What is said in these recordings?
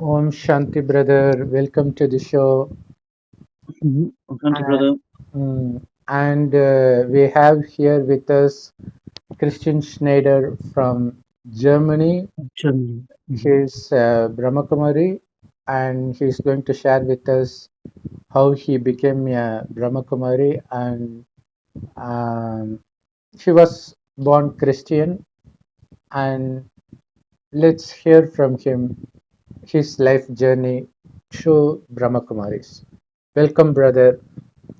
Om Shanti, brother. Welcome to the show. Thank you, brother. And we have here with us Christian Schneider from Germany. Germany. He's Brahmakumari, and he's going to share with us how he became a Brahmakumari. And um, he was born Christian. And let's hear from him his life journey to Brahmakumaris. Welcome, brother.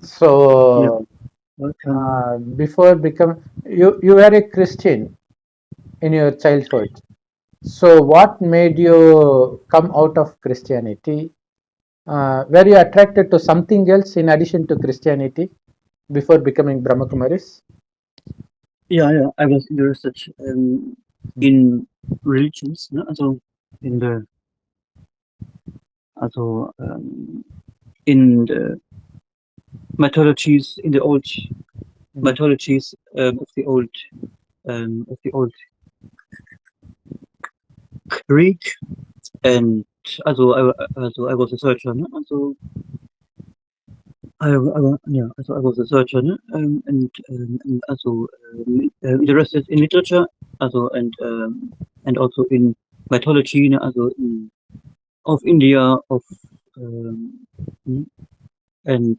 Yep. So, Welcome. before become you were a Christian in your childhood. So, what made you come out of Christianity? Were you attracted to something else in addition to Christianity before becoming Brahmakumaris? Yeah. I was interested in religions, ne? Also in the also in the mythologies, in the old mythologies of the old Greek, and I was a searcher, ne? Also I was a surgeon, and also interested in literature, also and also in mythology, also of India, of mm, and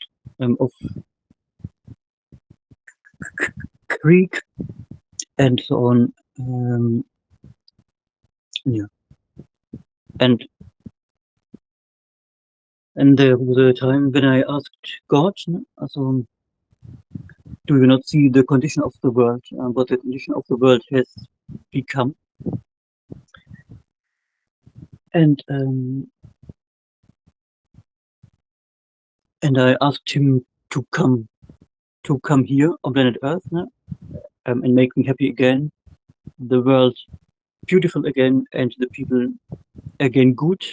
of Greek, and so on. Yeah, and there was a time when I asked God, also, do you not see the condition of the world, what the condition of the world has become? And I asked him to come here on planet Earth, and make me happy again, the world beautiful again, and the people again good.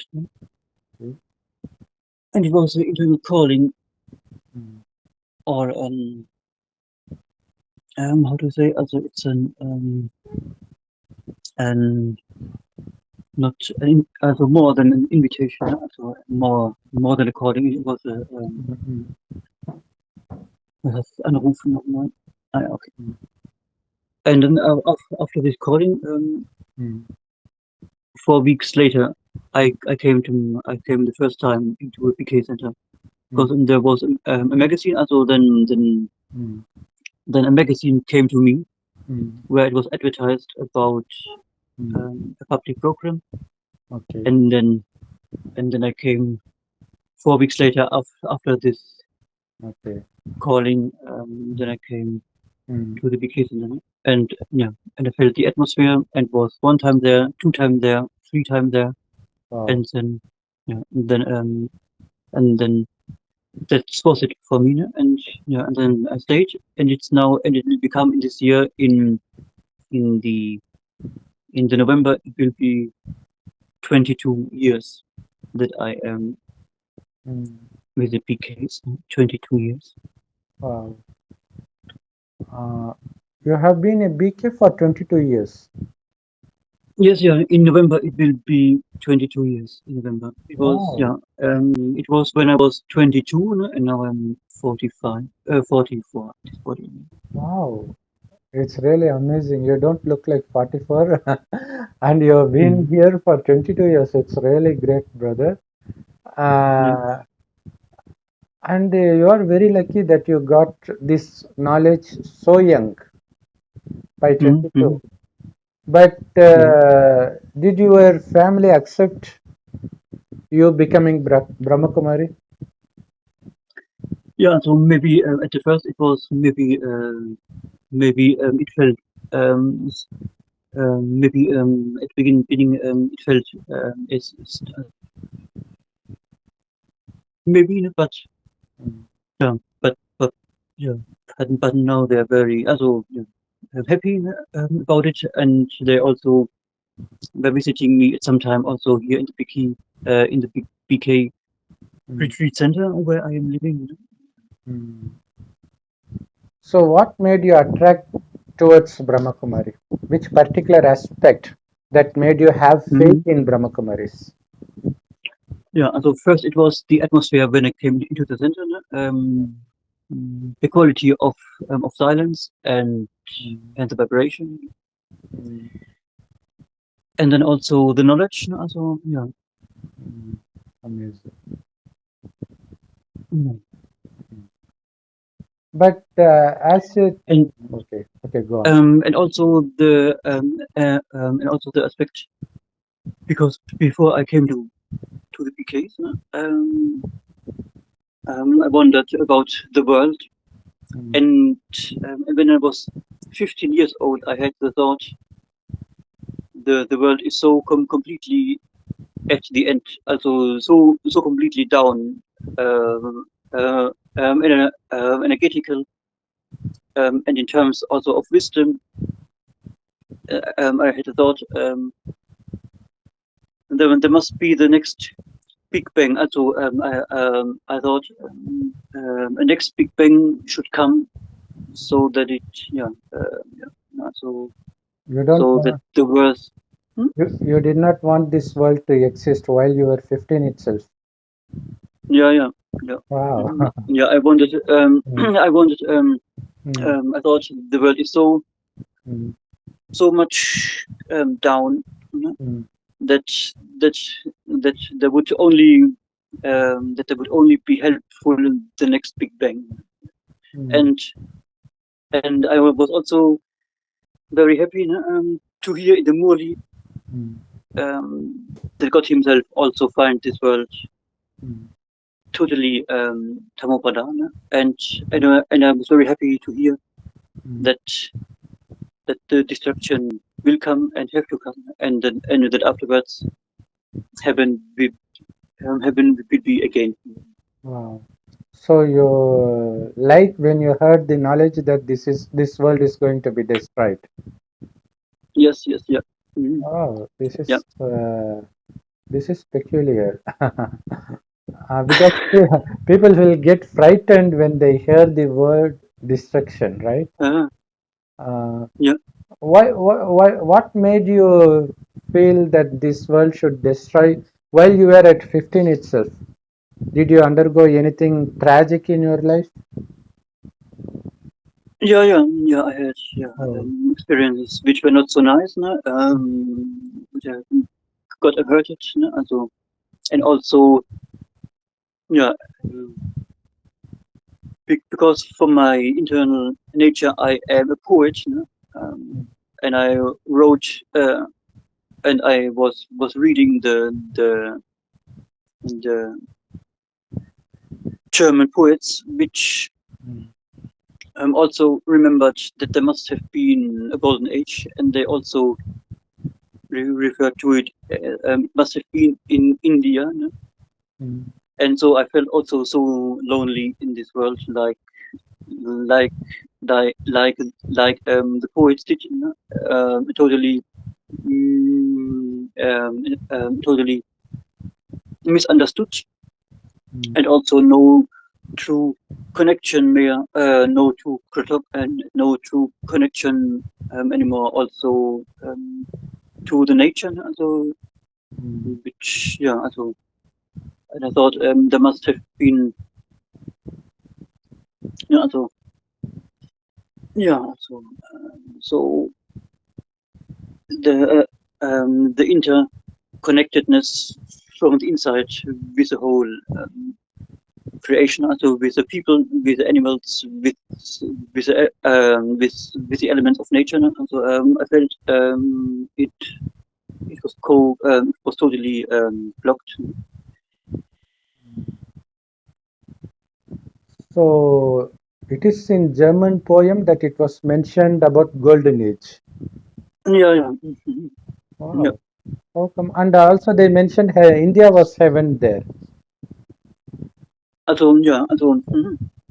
And it was an internal calling, or how to say? Also, it's an not also more than an invitation, also more than a calling. It was a was das Anrufen nochmal? Ah, ja, okay. And then after this calling, 4 weeks later, I came the first time into a PK center, because there was a magazine. Also, then a magazine came to me where it was advertised about a public program, Okay. and then I came 4 weeks later after this Okay. calling. Then I came Mm. to the PK center, and I felt the atmosphere, and was 1 time there, 2 times there, 3 times there, Wow. and then and then that was it for me, and then I stayed, and it will become in this year, in the November, it will be 22 years that I am with the PKs. 22 years. Wow. You have been a BK for 22 years. Yes, in November it will be 22 years. In November it was Wow. it was when I was 22, and now I'm 44. 40. Wow. It's really amazing. You don't look like 44 and you've been here for 22 years. It's really great, brother. Uh, and you are very lucky that you got this knowledge so young by 22. But Yeah. did your family accept you becoming Brahmakumari? Yeah, so maybe at the first it was maybe it felt maybe at the beginning it felt it's maybe, but yeah, but yeah, but now they're very also happy about it, and they also were visiting me at some time also here in the BK retreat center where I am living. So, what made you attract towards Brahmakumari? Which particular aspect that made you have faith Mhm. in Brahmakumaris? Yeah, so first it was the atmosphere when I came into the center, the quality of silence and the vibration, Mm, and then also the knowledge. Also, yeah. mm, amazing. Mm. But as it, And okay, okay, go on. and also and also the aspect, because before I came to the PKs, I wondered about the world, Mm, and when I was 15 years old, I had the thought the world is so completely at the end, also so completely down, in a energetical, and in terms also of wisdom. I had a thought, there must be the next Big Bang. Also, I thought a next Big Bang should come, so that it, yeah, yeah, you don't so that want, the world. Hmm? you did not want this world to exist while you were 15 itself. Yeah, yeah, yeah. Wow. Yeah, I wanted, Mm, I wanted, mm, I thought the world is mm, so much down, you know, mm, that that that there would only that there would only be helpful in the next Big Bang, mm, and I was also very happy, to hear in the Murli, mm, that God Himself also find this world mm, totally Thamopada, and I was very happy to hear mm. that the destruction will come and have to come, and that afterwards heaven will heaven will be again. Wow. So you like when you heard the knowledge that this world is going to be destroyed. Yes, yes, yeah. Mhm. Oh, Yeah. this is peculiar. Because people will get frightened when they hear the word destruction, right? Uh, Uh, yeah. what made you feel that this world should destroy while you were at 15 itself? Did you undergo anything tragic in your life? Yeah, yeah, yeah. I had Oh, experiences which were not so nice, no? Which I got averted, no? Also, and also, yeah, um, because from my internal nature, I am a poet, no? And I wrote, and I was reading the German poets, which mm, also remembered that there must have been a golden age, and they also referred to it, must have been in India, no? mm, And so I felt also so lonely in this world, like like the poets did, you know? Totally, totally misunderstood, mm, and also no true connection mehr, no true connection anymore. Also to the nature, also mm. which, yeah, also, and I thought there must have been, yeah, also, yeah, so the interconnectedness from the inside with the whole creation, also with the people, with the animals, with the elements of nature. Also, I felt it was it was totally blocked. So it is in German poem that it was mentioned about golden age. Yeah, yeah, mhm, yeah. Wow. How come? And also they mentioned India was heaven there. Also, yeah, also,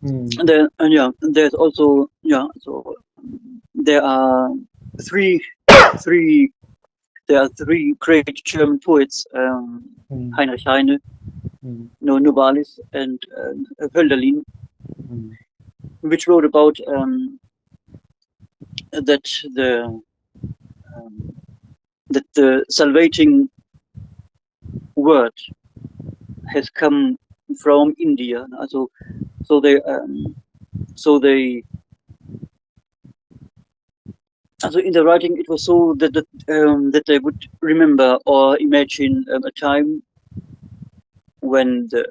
Mm, and then, and yeah, there's also, yeah, so there are three three there are three great German poets, mm, Heinrich Heine, mm, no Novalis, and Hölderlin, mm, which wrote about that the um, that the salvating word has come from India. So they so they so in the writing it was so that they would remember or imagine a time when the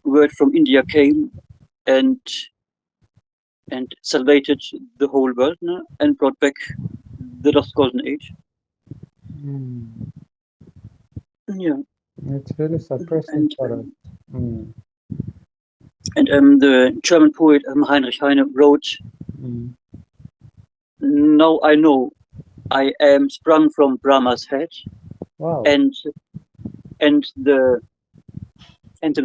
word from India came and salvated the whole world, no? And brought back the lost golden age. Mm. Yeah, It's really surprising and for us. Mm. the German poet Heinrich Heine wrote, Mm. "Now I know I am sprung from Brahma's head, Wow. and and the and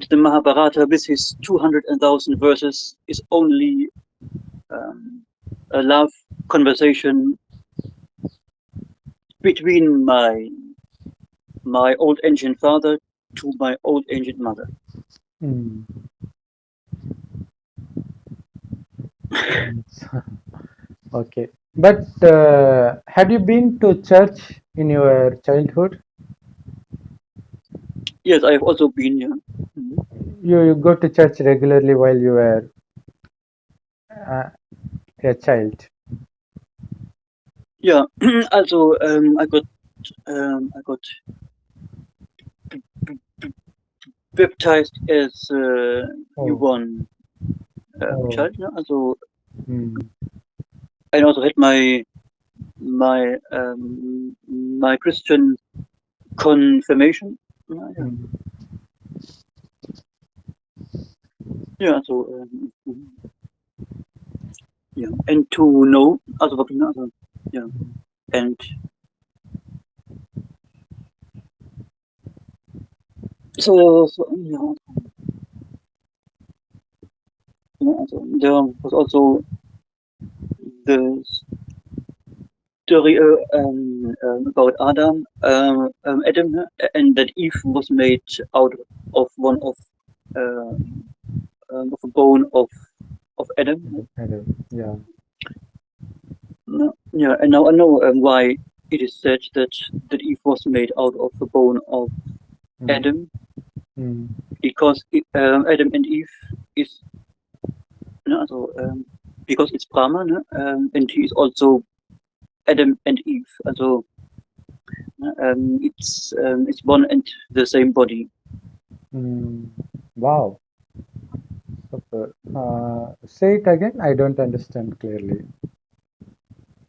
the Mahabharata with his 200,000 verses is only a love conversation between my old ancient father to my old ancient mother." Mm. Okay. But had you been to church in your childhood? Yes, I have also been here. Mhm. You go to church regularly while you were uh, a child. Yeah, also I got baptized as a Oh, newborn oh. child. Yeah? Also, Mm. I also had my Christian confirmation. Yeah, Mm. yeah. So yeah, and to know also what also, yeah, and so yeah, also, there was also the story about Adam, and that Eve was made out of one of a bone of Adam. I don't- Yeah. No, yeah, and now I know why it is said that Eve was made out of the bone of Mm. Adam, Mm. because Adam and Eve is no, also, because it's Brahma, no? And he is also Adam and Eve. Also, it's one and the same body. Mm. Wow. Super. Say it again. I don't understand clearly.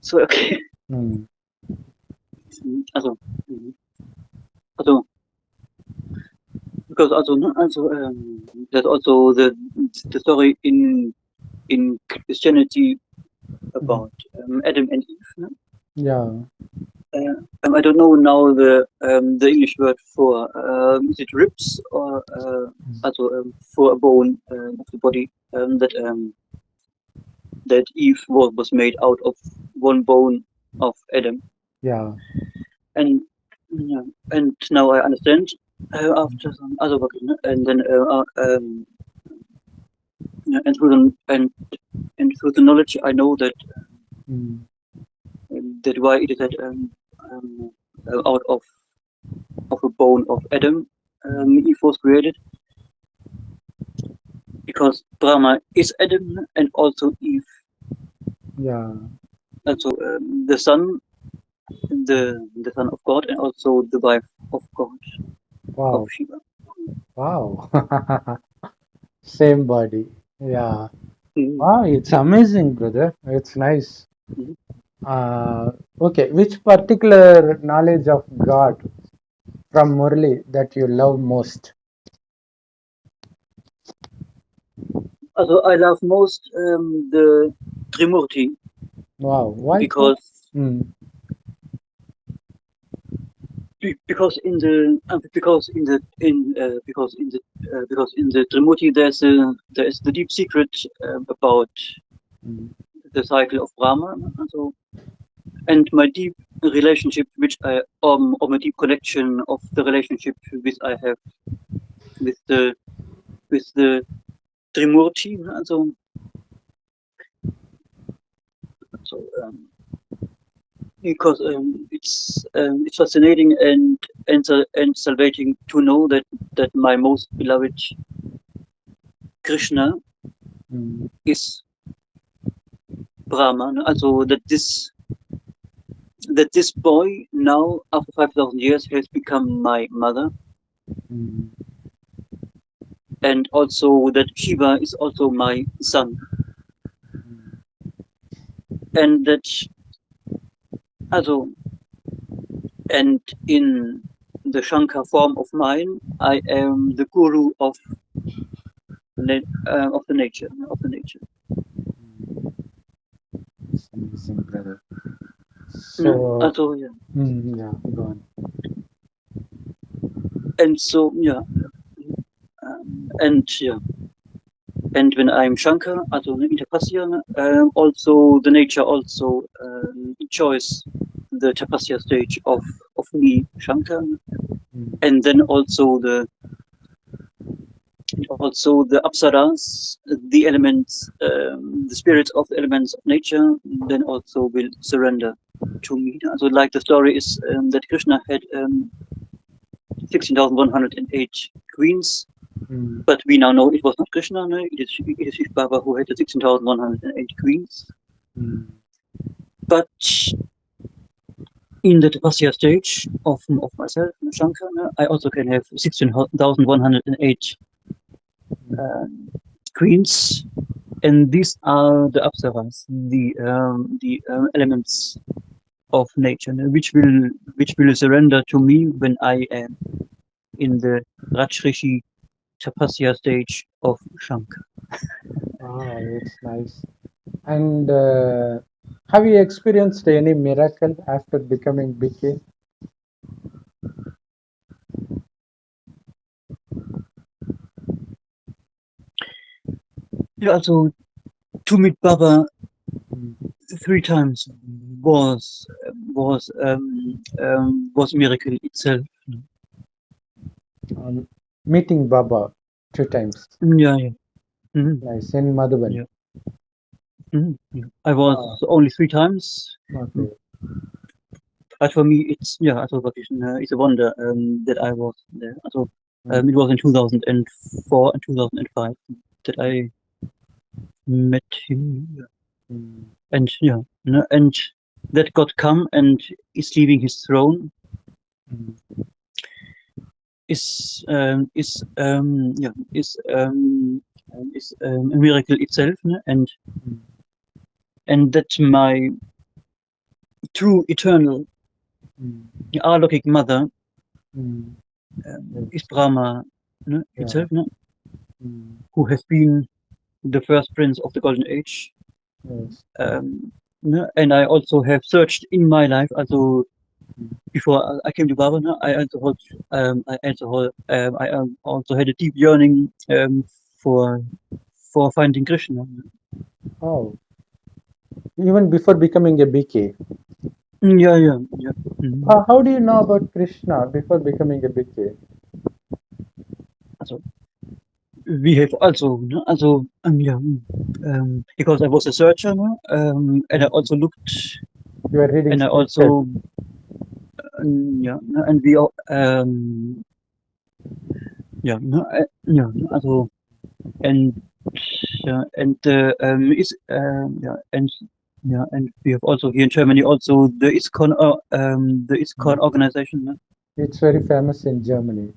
So okay, Mm. also, also because also no, also there's also the story in Christianity Mm. about Adam and Eve. No? Yeah. I don't know now the English word for is it ribs or also for a bone of the body that Eve was made out of one bone of Adam, Yeah. and yeah, and now I understand after some other work, and then yeah, and through the knowledge I know Mm. that why it is that out of a bone of Adam Mm. Eve was created, because Brahma is Adam and also Eve, Yeah. also the son of God, and also the wife of God, of Wow. Shiva. Wow. Same body. Yeah. Mm. Wow. It's amazing, brother. It's nice. Mhm. Okay. Which particular knowledge of God from Murli that you love most? Also, I love most the Trimurti, Wow. Why so? because Mm. because in the Trimurti there is the deep secret about Mm. the cycle of Brahma, also, and my deep relationship, which I or my deep connection of the relationship which I have with the Trimurti, so because it's fascinating, and salvating to know that my most beloved Krishna is Brahma. Also that this boy now after 5,000 years has become my mother, and also that Shiva is also my son, and that also and in the Shankar form of mine, I am the guru of the nature of the nature. It's amazing, brother. So, Also, yeah. Yeah, go on. And so, yeah, and yeah, and when I'm Shankar, also in Tapasya, also the nature also enjoys the Tapasya stage of me, Shankar, and then also the Apsaras, the elements, the spirits of the elements of nature, then also will surrender to me. So, like the story is that Krishna had 16,108 queens, but we now know it was not Krishna. No? It is Shiv Baba who had the 16,108 queens. But in the Tapasya stage of myself, Shankar, I also can have 16,108 queens, and these are the apsaras, the elements of nature, which will surrender to me when I am in the Rajrishi Tapasya stage of Shankar. Ah, it's nice. And have you experienced any miracle after becoming BK? Yeah, also to meet Baba 3 times was miracle itself. Meeting Baba 2 times. Yeah, yeah. Nice. In Madhuban. Yeah. Yeah. I was only 3 times. Okay. But for me, it's it's a wonder that I was there. Also, it was in 2004 and 2005 that I met him, and and that God come and is leaving his throne is a miracle itself, and that my true eternal Alokik mother is Brahma itself, who has been the first prince of the golden age. Yes. And I also have searched in my life, also before I came to Baba, I also had a deep yearning for finding Krishna. Oh, even before becoming a BK. Yeah. How do you know about Krishna before becoming a BK? Also, we have also, because I was a searcher, and I also looked, You are reading and I scriptures. also, and we all, also, and is and we have also here in Germany also the Iskcon organization. It's very famous in Germany.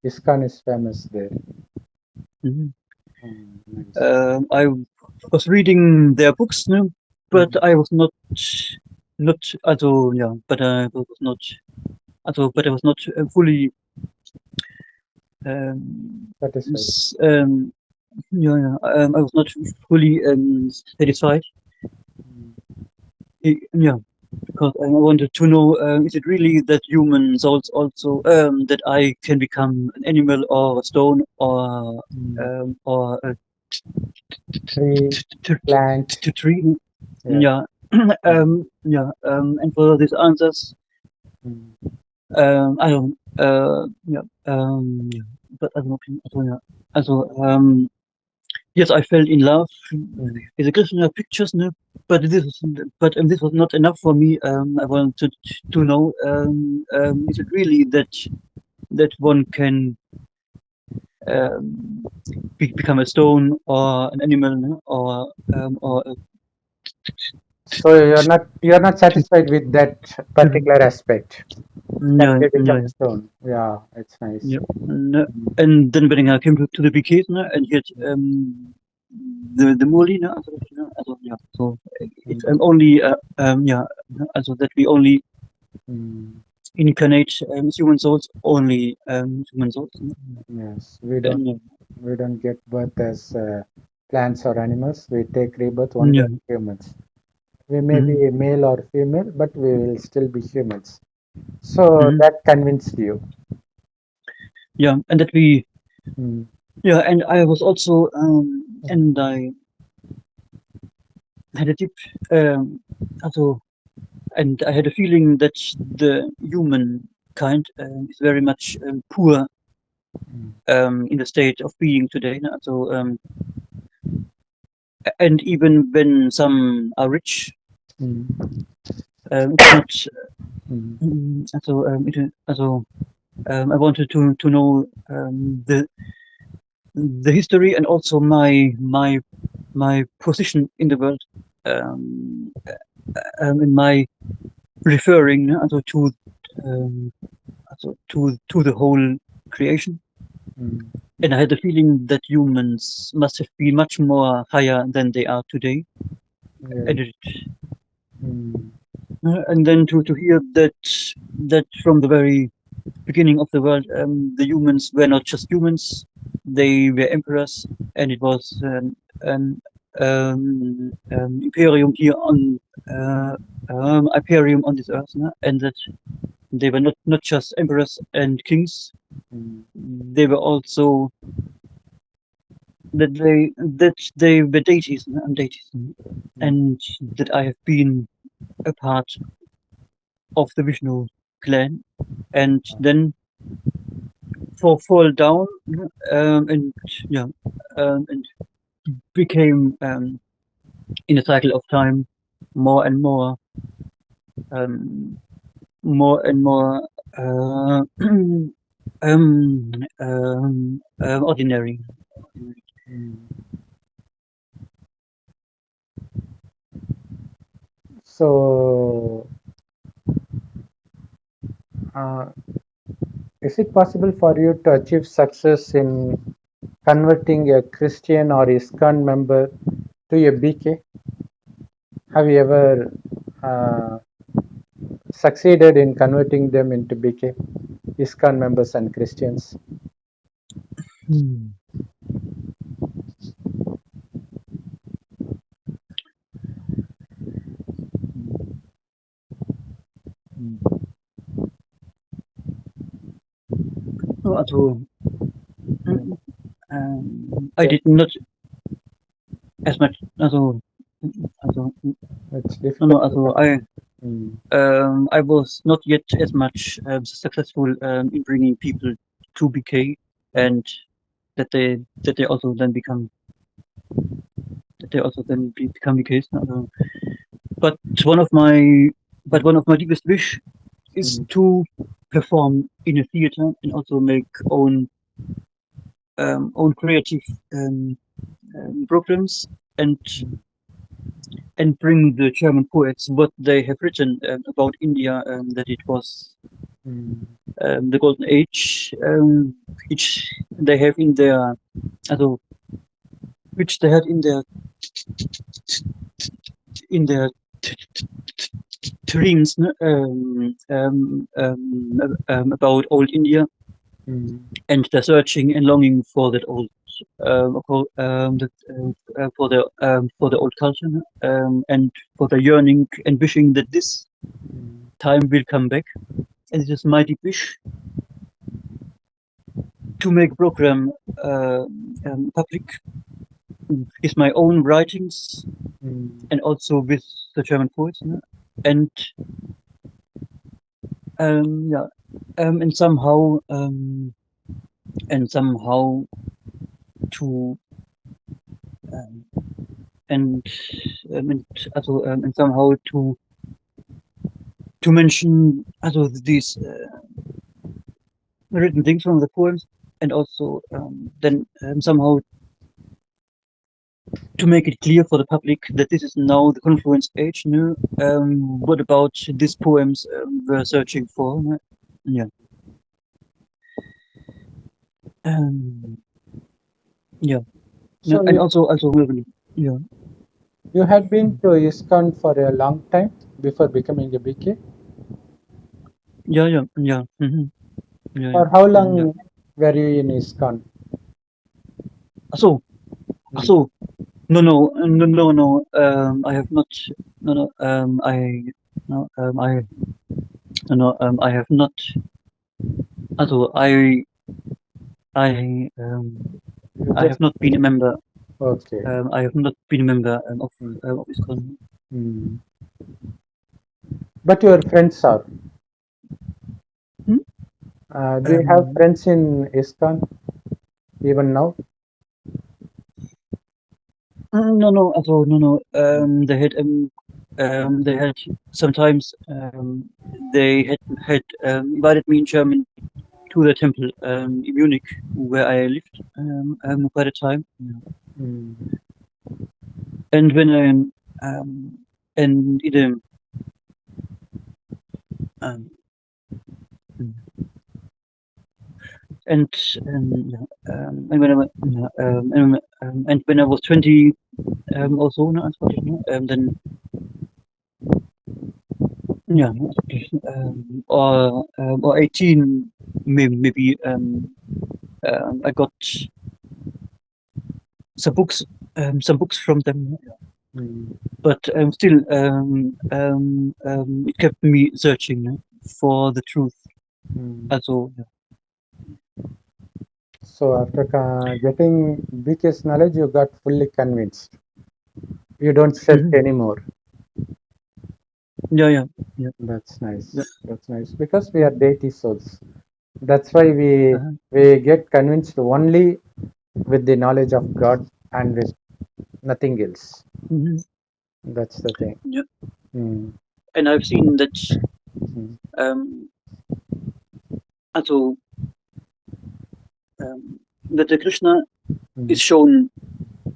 Iskcon is famous there. Nice. I was reading their books, but I was not also but I was not but I was not fully Satisfied. I was not fully satisfied. Because I wanted to know, is it really that human souls also that I can become an animal or a stone or a Tree, plant. tree? Yeah. And for these answers, I don't, but I don't know, also, yes, I fell in love Mm. with the Krishna pictures, no, but this was not enough for me. I wanted to know, is it really that one can um, become a stone or an animal, no? Or So you're not satisfied with that particular aspect. Can yeah, they become yeah, a stone? Yeah, it's nice. yeah. And then when I came to the PKs, no, and yet the Murli, no, also, yeah, so it's Mm. only yeah, also that we only Mm. incarnate human souls, only human souls, no? Yes, we don't And we don't get birth as plants or animals. We take rebirth only yeah, as humans. We may mhm, be male or female, but we will still be humans. So mhm, that convinced you. yeah, and that we Mm. yeah, and I was also and I had a deep also and I had a feeling that the humankind is very much poor Mm. in the state of being today. No? So and even when some are rich, Mm. it's not. Mm. Also, I wanted to know the history and also my position in the world. Um, in my referring also to the whole creation. Mm. And I had the feeling that humans must have been much more higher than they are today. Yeah. And Mm. and then to hear that from the very beginning of the world, the humans were not just humans; they were emperors, and it was an imperium here on imperium on this earth, no? And that they were not just emperors and kings; Mm. they were also that they were deities, no? And deities, no? Mm. And that I have been a part of the Vishnu clan, and then fall down, and yeah, and became in a cycle of time more and more, um, more and more ordinary. Mm. So, uh, is it possible for you to achieve success in converting a Christian or Iskcon member to a BK? Have you ever uh, succeeded in converting them into BK, Iskcon members and Christians? Hmm. No, also, Mm. I Yeah, did not as much. Also, it's no, no. difficult to. Also, Mm. I was not yet as much successful in bringing people to BK, Mm. and that they also then become that they also then become BKs. But one of my one of my deepest wish is Mm. to perform in a theater and also make own creative um, programs and bring the German poets what they have written about India, that it was Mm. the golden age, which they have in their also which they had in their dreams, no? About old India, Mm. and they're searching and longing for that old for the old culture, no? And for the yearning and wishing that this Mm. time will come back. And it is my deep wish to make a program public with my own writings Mm. and also with the German poets, no? And yeah, and somehow to and also and somehow to mention also these written things from the poems, and also then somehow to make it clear for the public that this is now the confluence age. No, what about these poems we're searching for? No? Yeah. Yeah. No, So and also yeah. you had been to Iskcon for a long time before becoming a BK? Yeah. Or how Yeah. long were you in Iskcon? So Mm. so no. I have not. No no. I no. I have not. Also I You I just have not been a member. okay. I have not been a member Mm. of Iskcon. Mm. But your friends are. Hmm? Do you have Um, friends in Iskcon even now? no. Also no. They had sometimes they had invited me in Germany to the temple in Munich where I lived quite a time. Yeah. Mm. And when and in the um, and and when I wa- and when I was 20 also no, antwortet, no, then yeah no, antwortet, or 18 maybe I got some books from them, Mm. but still it kept me searching, no, for the truth. Mm. Also So after getting BK's knowledge, you got fully convinced. You don't search mhm. anymore. Yeah, yeah. That's Yeah. nice. That's nice because we are deity souls. That's why we Uh-huh. we get convinced only with the knowledge of God and with nothing else. Mhm. That's the thing. Yeah. Mm. And I've seen that Mm. um, also um, that the Krishna Mm. is shown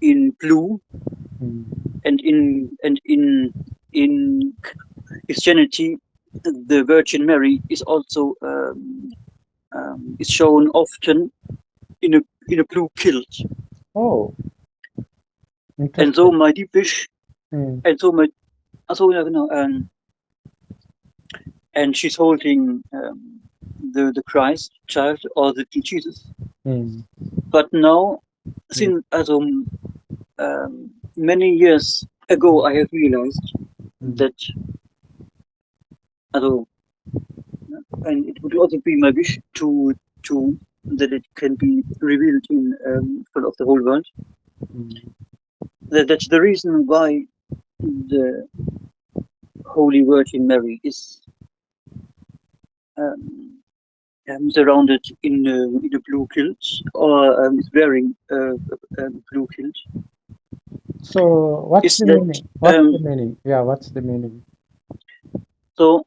in blue, Mm. and in Christianity, the Virgin Mary is also is shown often in a blue kilt. Oh, And so interesting. my deep wish, Mm. and so my also and she's holding the Christ child or the Jesus. Mm. But now, Mm. since many years ago, I have realized Mm. that also, and it would also be my wish to that it can be revealed in front of the whole world. Mm. That's the reason why the Holy Virgin Mary is um, surrounded in a blue kilt, or is wearing a blue kilt. So what's Is the that meaning? What's the meaning? Yeah, what's the meaning? so?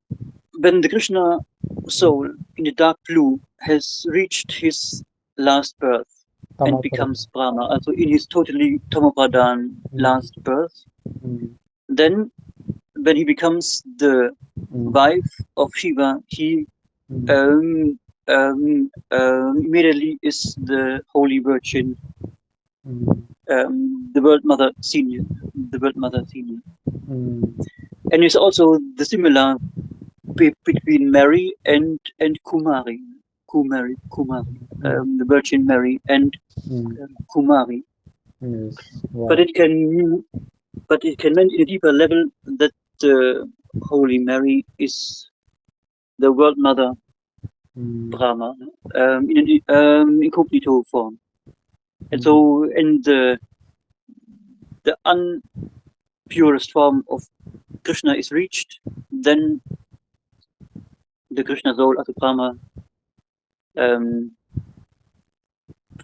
When the Krishna Mm. soul in the dark blue has reached his last birth and Tamaprana. becomes Brahma, also in his totally Tamapradan Mm. last birth, Mm. then when he becomes the Mm. wife of Shiva, he Mm. um, immediately is the Holy Virgin, Mm. the World Mother Senior, the World Mother Senior, Mm. and it's also the similar between Mary and Kumari, Mm. the Virgin Mary and Mm. Kumari. Yes. But Wow. it can but it can mean in a deeper level that the Holy Mary is the World Mother Mm. Brahma, in an incognito form. And Mm. so in the unpurest form of Krishna is reached, then the Krishna soul as a Brahma um,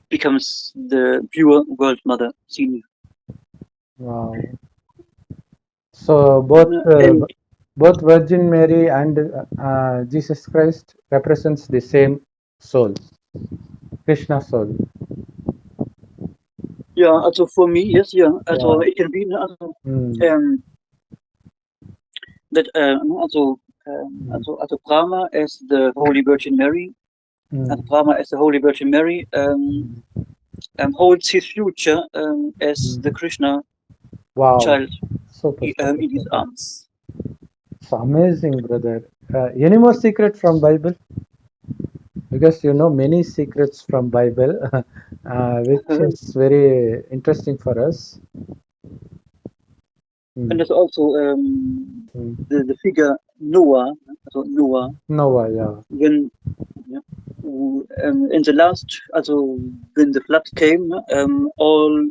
becomes the pure World Mother Senior. Wow. So And both Virgin Mary and Jesus Christ represents the same soul, Krishna soul. yeah, also for me, yes, yeah, also Yeah. it can be Mm, um, that mm, also Brahma as the Holy Virgin Mary, and mm, Brahma as the Holy Virgin Mary mm, holds his future as the mm. Krishna Wow. child Super, super, in his super. arms. It's amazing, brother. Any more secret from Bible? Because you know many secrets from Bible, which Uh, is very interesting for us. and Mm, there's also mm. the figure Noah, also Noah, Noah, yeah. when yeah, in the last, also when the flood came, all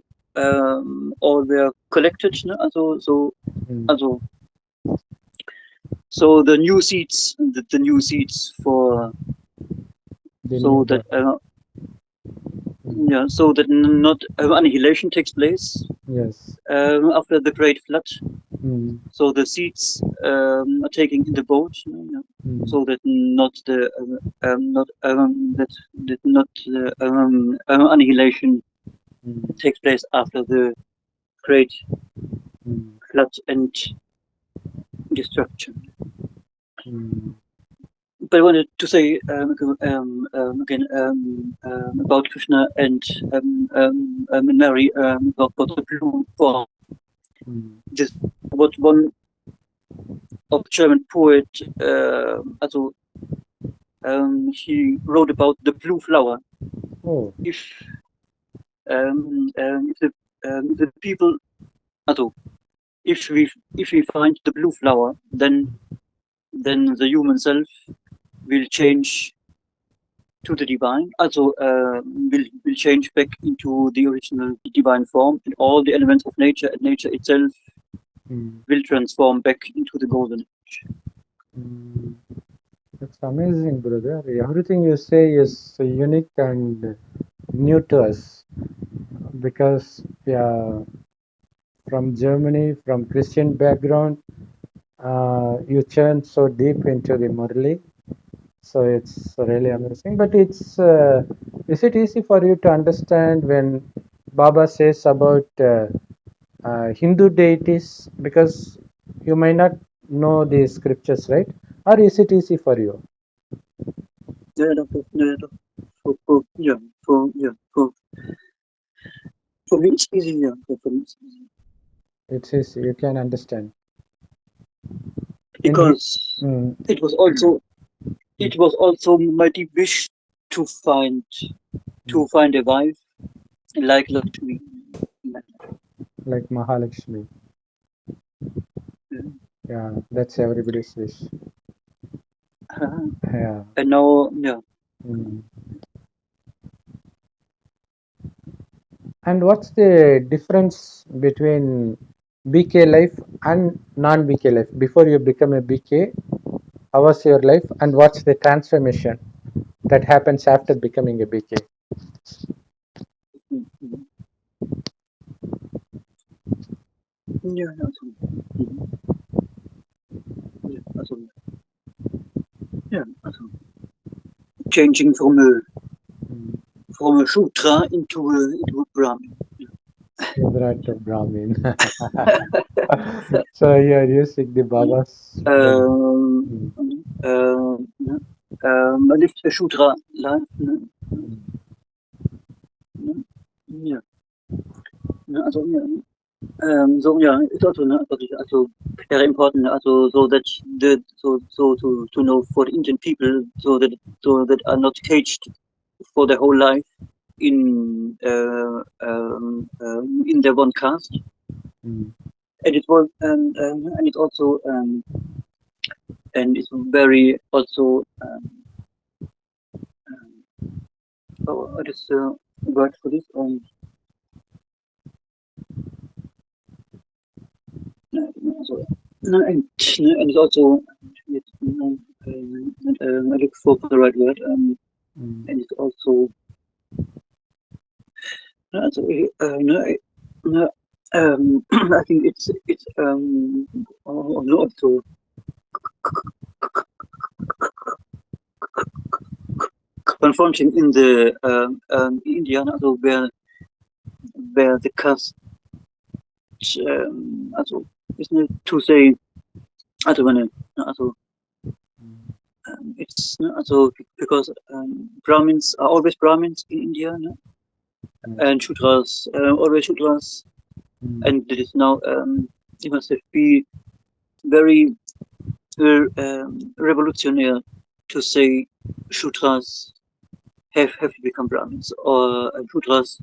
were collected, also Mm. also so the new seeds, the new seeds for The new so that birth. Mm. yeah, so that not annihilation takes place Yes. after the great flood. Mm, So the seeds are taking in the boat, mm, so that not the not that not the annihilation mm, takes place after the great mm, flood and destruction. mm, But I wanted to say again about Krishna and Mary about the blue form. mm. This what one of German poet also he wrote about the blue flower. Oh, If if the people also if we find the blue flower, then the human self will change to the divine, also will change back into the original divine form, and all the elements of nature and nature itself mm, will transform back into the golden age. mm. That's amazing, brother. Everything you say is unique and new to us because, yeah, from Germany, from Christian background, you churn so deep into the Murli. So it's really amazing. But is it easy for you to understand when Baba says about Hindu deities? Because you might not know the scriptures, right? Or is it easy for you? Yeah, yeah, yeah, for me it's easy. Yeah, for me it's easy It's easy. You can understand. In because mm, it was also it was also my deep wish to find mm, a wife like Lakshmi. like Mahalakshmi. Yeah. Yeah, that's everybody's wish. Yeah. And now, yeah, Mm. And what's the difference between BK life and non-BK life? Before you become a BK, how was your life and what's the transformation that happens after becoming a BK? mm, mm, yeah, also, mhm, yeah, also, yeah, also, changing Mm. from a Shudra into a Brahmin. Rudra to Brahmin. So you're using the Yeah. Baba's way. Um, Mm. yeah. I lived a Shudra life. Mm. Yeah, yeah, yeah, also, yeah. So yeah, it's also also very important also so that to know for the Indian people so that are not caged for their whole life in their one caste, Mm. and it was and it's also and it's very also what is the word for this so, no, and it's also I look for the right word Mm. and it's also no, no, I think it's also confronting in the India, also where the caste, also is not to say, also when also it's also because Brahmins are always Brahmins in India, no? And Shudras always Shudras, and it is now you must have be very revolutionary to say Shudras have to become Brahmins, or Shudras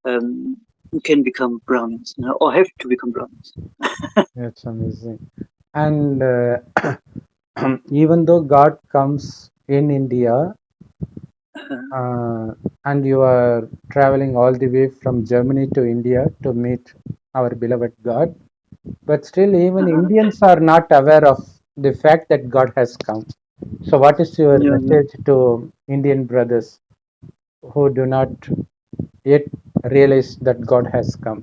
um, can become Brahmins, you know, or have to become Brahmins. It's amazing. And even though God comes in India, and you are traveling all the way from Germany to India to meet our beloved God, but still, even Indians are not aware of the fact that God has come. So, what is your Yeah, yeah. message to Indian brothers who do not yet realize that God has come?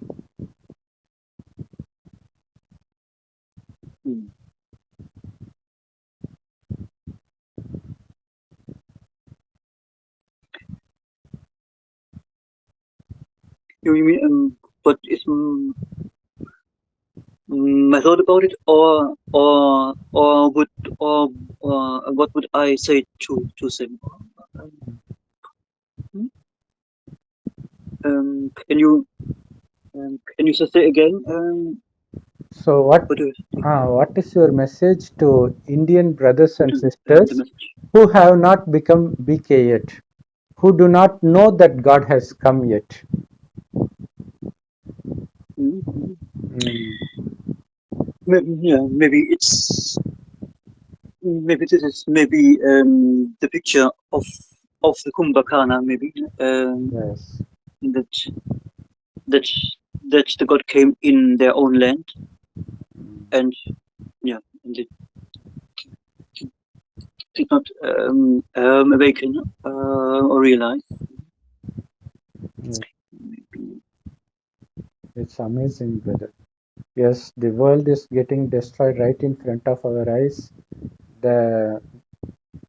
Mm. You mean what is my thought about it, or would or what would I say to them? Hmm? Can you just say again? So, What do you think? what is your message to Indian brothers and The sisters message. who have not become BK yet, who do not know that God has come yet? Mm-hmm. Mm, Maybe, yeah, maybe this is maybe the picture of the Kumbhakana, maybe yes. that that that the god came in their own land, and yeah, and it did not awaken or realize. Mm, Maybe. it's amazing, brother. Yes, the world is getting destroyed right in front of our eyes. The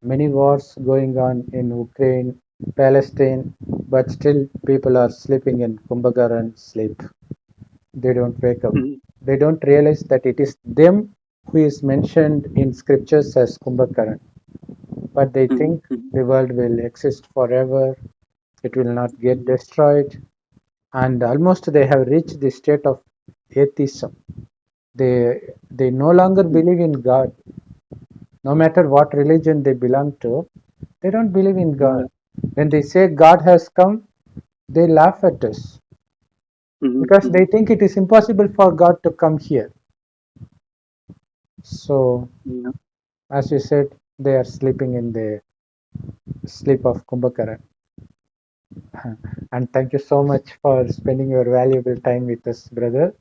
many wars going on in Ukraine, Palestine, but still people are sleeping in Kumbhakaran sleep. They don't wake up. Mhm, They don't realize that it is them who is mentioned in scriptures as Kumbhakaran. But they mhm, think mhm, the world will exist forever, it will not get mhm, destroyed, and almost they have reached the state of atheism. They no longer mhm. believe in God, no matter what religion they belong to. They don't believe in God. Yeah. When they say God has come, they laugh at us Mhm, because they mhm. think it is impossible for God to come here. So, Yeah. as you said, they are sleeping in the sleep of Kumbhakaran. And thank you so much for spending your valuable time with us, brother.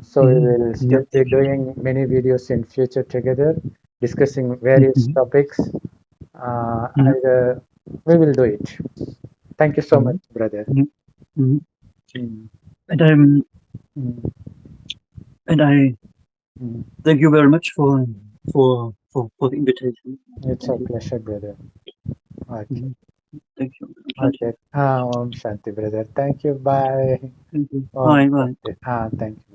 So we Mhm. will Yeah, still be thank you. doing many videos in future together, discussing various Mhm, topics. mhm, We will do it. Thank you so much, mhm, brother. mhm, mhm. Mm, And I'm mm, and I mm. thank you very much for the invitation. It's Thank a you. pleasure, brother. Okay. Mhm. Thank you. Shanti. Okay. Om Shanti, brother. Thank you. Bye. Thank you. Om Bye. Bye. Shanti. Thank you.